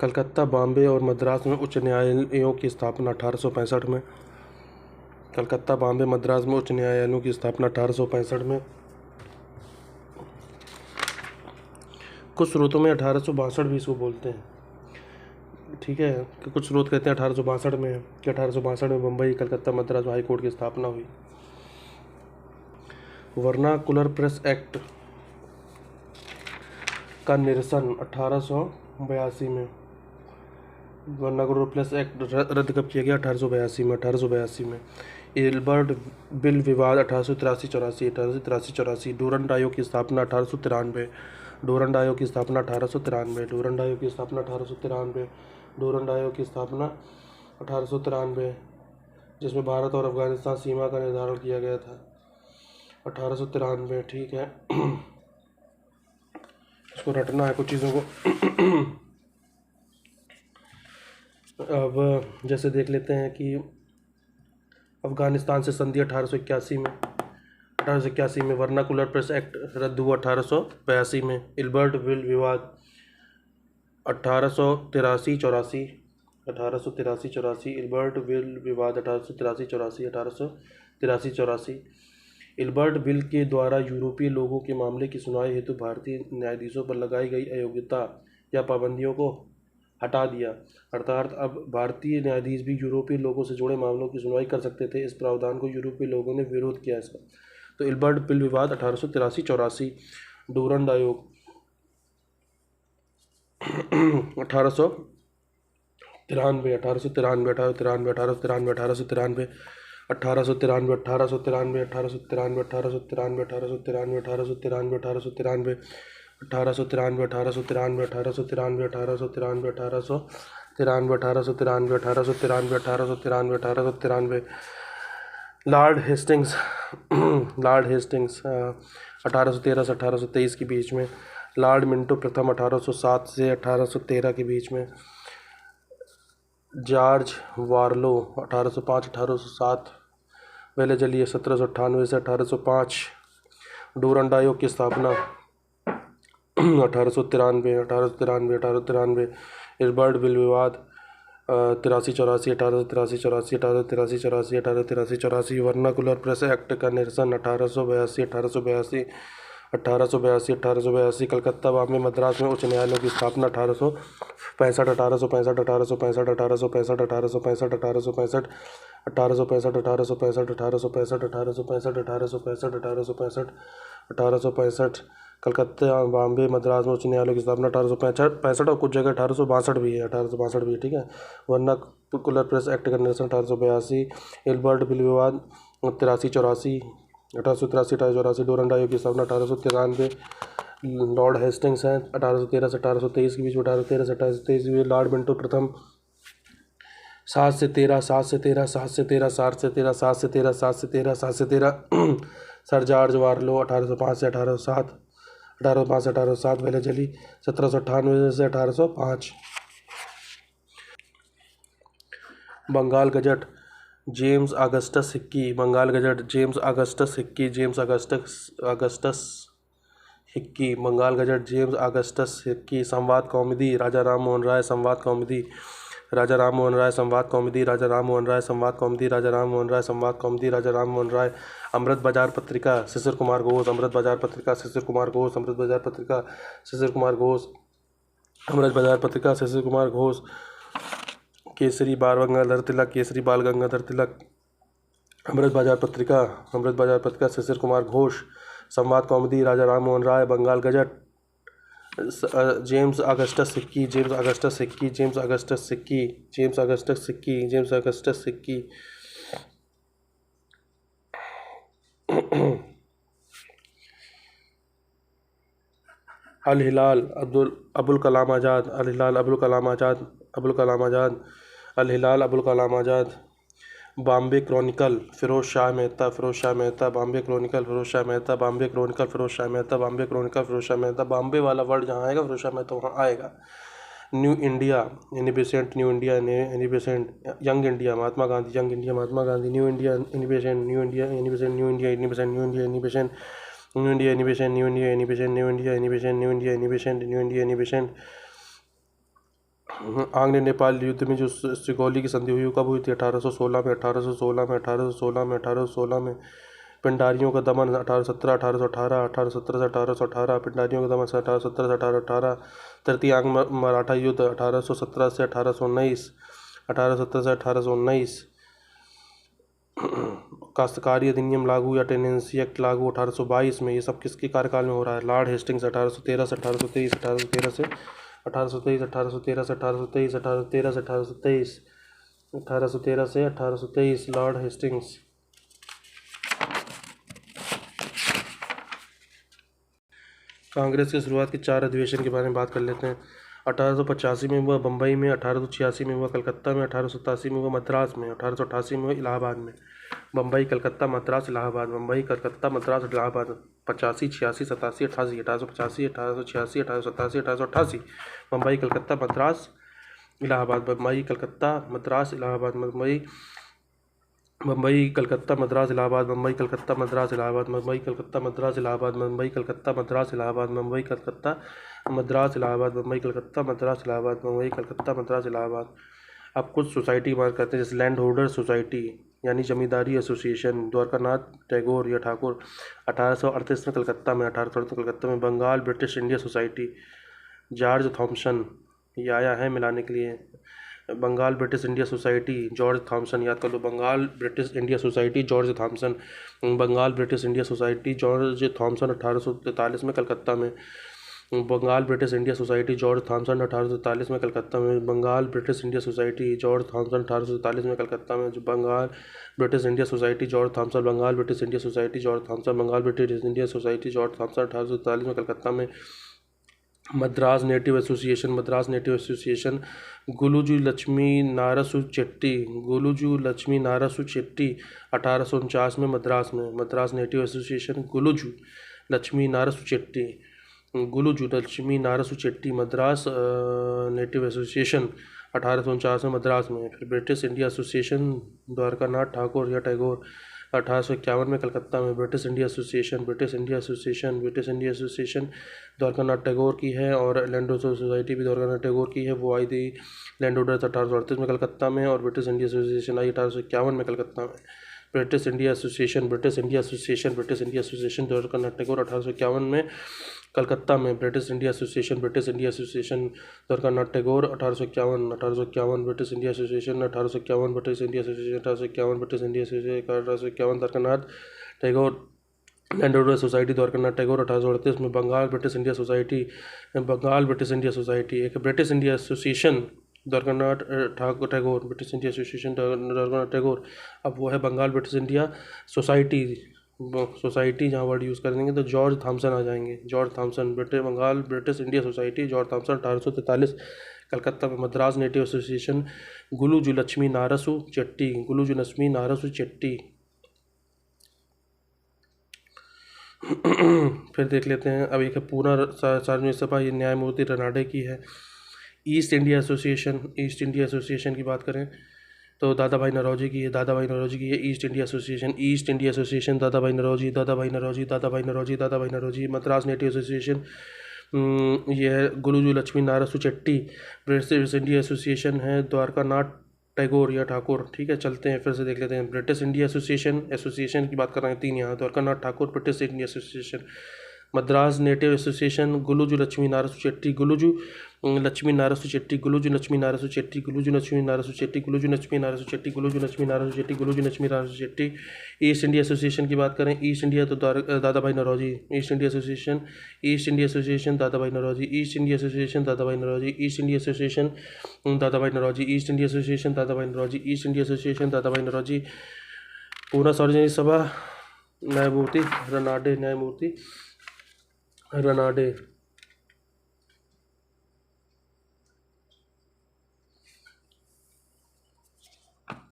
कलकत्ता, बॉम्बे और मद्रास में उच्च न्यायालयों की स्थापना 1865 में। कलकत्ता, बॉम्बे, मद्रास में उच्च न्यायालयों की स्थापना 1865 में। कुछ स्रोतों में 1862 भी इसको बोलते हैं, ठीक है, कि कुछ स्रोत कहते हैं 1862 में कि 1862 में मुंबई, कलकत्ता, मद्रास हाई कोर्ट की स्थापना हुई। वर्नाकुलर प्रेस एक्ट का निरसन 1882 में। वर्नाकुलर प्रेस एक्ट रद्द कब किया गया? 1882 में। एल्बर्ट बिल विवाद 1883-84। डूरंड आयोग की स्थापना 1893। डूरंड आयोग की स्थापना 1893। डूरंड आयोग की स्थापना 1893। डूरंड आयोग की स्थापना 1893, जिसमें भारत और अफगानिस्तान सीमा का निर्धारण किया गया था। 1893, ठीक है। इसको रटना है कुछ चीज़ों को। अब जैसे देख लेते हैं कि अफगानिस्तान से संधि 1881 में। वर्नाकुलर प्रेस एक्ट रद्द हुआ 1882 में। एल्बर्ट बिल विवाद 1883-84। एल्बर्ट बिल विवाद 1883-84। एल्बर्ट बिल के द्वारा यूरोपीय लोगों के मामले की सुनवाई हेतु भारतीय न्यायाधीशों पर लगाई गई अयोग्यता या पाबंदियों को हटा दिया, अर्थात अब भारतीय न्यायाधीश भी यूरोपीय लोगों से जुड़े मामलों की सुनवाई कर सकते थे। इस प्रावधान को यूरोपीय लोगों ने विरोध किया इसका। तो एल्बर्ट बिल विवाद 1883-84। डूरंड आयोग 1893। लॉर्ड हेस्टिंग्स 1813 से 1823 के बीच में। लॉर्ड मिंटो प्रथम 1807 से 1813 के बीच में। जॉर्ज वार्लो 1805-1807। वेलेजली 1798 से 1805। डूरंड आयोग की स्थापना 1893। एल्बर्ट बिल विवाद 1883-84। वर्नाकुलर प्रेस एक्ट का निरसन 1882। कलकत्ता, बॉम्बे, मद्रास में उच्च न्यायालयों की स्थापना 1865। कलकत्ता, बॉम्बे, मद्रास में उच्च न्यायालयों की स्थापना 1865 और कुछ जगह 1862 भी है। 1862 भी है, ठीक है। वर्नाकुलर प्रेस एक्ट का निरसन 1882। एल्बर्ट बिल विवाद 1883-84। 1883-1884। डूरंड आयोग की स्थापना 1893। लॉर्ड हेस्टिंग्स हैं 1813 से 1823 के बीच में। 1813 से 1823 में। लॉर्ड मिंटो प्रथम 7 से 13। सर जॉर्ज वार्लो 1805 से 1807। 1805 से 1807। वेलेजली 1798 से 1805। Bengal gazette James Augustus Hicky. Bengal gazette James Augustus Hicky. Bengal gazette James Augustus Hicky. Sambad Kaumudi Raja Ram Mohan राय। संवाद कौमुदी राजा राम मोहन राय। संवाद कौमुदी राजा राम मोहन राय। संवाद कौमुदी राजा राम मोहन राय। संवाद कौमुदी राजा राम मोहन राय। अमृत बाजार पत्रिका शिशिर कुमार घोष। अमृत बाजार पत्रिका शिशिर कुमार घोष। अमृत बाजार पत्रिका शिशिर कुमार घोष। अमृत बाजार पत्रिका शिशिर कुमार घोष। केसरी बाल गंगाधर तिलक। केसरी बाल गंगाधर तिलक। अमृत बाजार पत्रिका शिशिर Kumar Ghosh. Sambad Kaumudi Raja Ram Mohan Roy. Bengal gazette James Augustus Hicky. Al Hilal Abul Kalam Azad. Al Hilal Abul Kalam Azad. Bombay chronicle Firoz Shah Mehta. Bombay chronicle Firoz Shah Mehta. Bombay वाला वर्ड जहाँ आएगा फिरोज शाह मेहता वहाँ आएगा। New India Annie Besant. Young India Mahatma Gandhi. New India Annie Besant. आंग्ल नेपाल युद्ध में जो सिगौली की संधि हुई कब हुई थी? 1816 में, 1816 में, 1816 में, 1816 में। पिंडारियों का दमन 1817, 1818, 1817 से 1818। पिंडारियों का दमन 1817 से 1818। तृतीय आंग्ल मराठा युद्ध 1817 से 1819, 1817 से 1819। काश्तकारी अधिनियम लागू या टेनेंसी एक्ट लागू 1822 में। ये सब किसके कार्यकाल में हो रहा है? लॉर्ड हेस्टिंग्स 1813 से 1823, 1813 से 1823, 1813 से 1823, 1813 से 1823, 1813 से 1823। Lord Hastings. कांग्रेस की शुरुआत के 4 अधिवेशन के बारे में बात कर लेते हैं। 1885 में हुआ बम्बई में, 1886 में हुआ कलकत्ता में, 1887 में हुआ मद्रास में, 1888 में हुआ इलाहाबाद में। बम्बई, कलकत्ता, मद्रास, इलाहाबाद। बम्बई, कलकत्ता, मद्रास, इलाहाबाद। 85, 86, 87, 88। 1885, 1886, 1887, 1888। बम्बई, कलकत्ता, मद्रास, इलाहाबाद। बम्बई, कलकत्ता, मद्रास, इलाहाबाद। मुंबई, कलकत्ता, मद्रास, इलाहाबाद। मुंबई, कलकत्ता, मद्रास, इलाहाबाद। मुंबई, कलकत्ता, मद्रास, इलाहाबाद। मुंबई, कलकत्ता, मद्रास, इलाहाबाद। मुंबई, कलकत्ता, मद्रास, इलाहाबाद। मुंबई, कलकत्ता, मद्रास, इलाहाबाद। मुंबई, कलकत्ता, मद्रास, इलाहाबाद। अब कुछ सोसाइटी की बात करते हैं, जैसे लैंड होल्डर सोसाइटी यानी जमींदारी एसोसिएशन, द्वारकानाथ टैगोर या ठाकुर। 1838 में कलकत्ता में, 1838 में कलकत्ता में। Bengal British India society, George Thomson, ये आया है मिलाने के लिए। Bengal British India society, George Thomson, याद कर लो। Bengal British India society, George Thomson. Bengal British India society, George Thomson, 1843 में कलकत्ता में। Bengal British India society, George Thomson, 1843 में कलकत्ता में। Bengal British India society, George Thomson, 1843 में कलकत्ता में। जो Bengal British India society, George Thomson. Bengal British India society, George Thomson. Bengal British India society, George Thomson, 1843 में कलकत्ता में। Madras native association, Madras native association. गुलूजू Lakshmi Narasu Chetty, गुलूजू Lakshmi Narasu Chetty, 1849 में मद्रास में। Madras native association, गुलूजू Lakshmi Narasu Chetty, गुलूजू Lakshmi Narasu Chetty. Madras native association, 1849 में मद्रास में। फिर British India association, Dwarkanath Thakur या टैगोर, 1851 में कलकत्ता में। British India association, British India association, British India association Dwarkanath Tagore की है। और लैंड होल्डर सोसाइटी भी द्वारकानाथ टैगोर की है, वो आई थी लैंड होल्डर्स 1838 में कलकत्ता में। और ब्रिटिश इंडिया एसोसिएशन आई 1851 में कलकत्ता में। British India association, British India association, British India association Dwarkanath Tagore, 1851 में कलकत्ता में। British India association, British India association Dwarkanath Tagore, 1851, 1851। British India association, 1851। British India association, 1851। British India association, 1851। Dwarkanath Tagore land holder society, Dwarkanath Tagore, 1838 में। Bengal British India society, Bengal British India society. एक British India association, Dwarkanath Tagore, British India association, Dwarkanath Tagore. अब वो है Bengal British India society. Society जहाँ word use कर देंगे तो George Thompson आ जाएंगे, George Thomson. Bengal British India society, George Thomson, 1843 Calcutta में। Madras native association, गुलूजू Lakshmi Narasu Chetty, गुलूजू Lakshmi Narasu Chetty. फिर देख लेते हैं, अब एक पूना सार्वजनिक सभा, ये न्यायमूर्ति रनाडे की है। East India association, east India association की बात करें तो दादा भाई नौरोजी की है, दादा भाई नौरोजी की है। East India association, east India association, दादा भाई नौरोजी, दादा भाई नौरोजी, दादा भाई नौरोजी, दादा भाई नौरोजी। मद्रास नेटिव एसोसिएशन, ये है गुलूजू Lakshmi Narasu Chetty. British India association है द्वारकानाथ टैगोर या ठाकुर। ठीक है, चलते हैं फिर से देख लेते हैं। ब्रिटिश इंडिया एसोसिएशन, एसोसिएशन की बात कर रहे हैं 3 यहाँ, Dwarkanath Thakur, British India association. Madras native association, गुलूजू Lakshmi Narasu Chetty, गुलूजू Lakshmi Narasu Chetty, गुलूजू Lakshmi Narasu Chetty, गुलूजू Lakshmi Narasu Chetty, गुलूजू Lakshmi Narasu Chetty, गुलूजू Lakshmi Narasu Chetty, गुलूजू Lakshmi Narasu Chetty. East India association की बात करें, ईस्ट इंडिया तो दादा भाई Naoroji. East India association, east India association, दादा भाई नौरोजी। ईस्ट इंडिया एसोसिएशन, दादा भाई नौरोजी। ईस्ट इंडिया एसोसिएशन, दादा भाई नौरोजी। ईस्ट इंडिया एसोसिएशन, दादा भाई नौरोजी। ईस्ट इंडिया एसोसिएशन, दादा भाई नौरोजी। पूना सार्वजनिक सभा, न्यायमूर्ति रनाडे, न्यायमूर्ति रनाडे।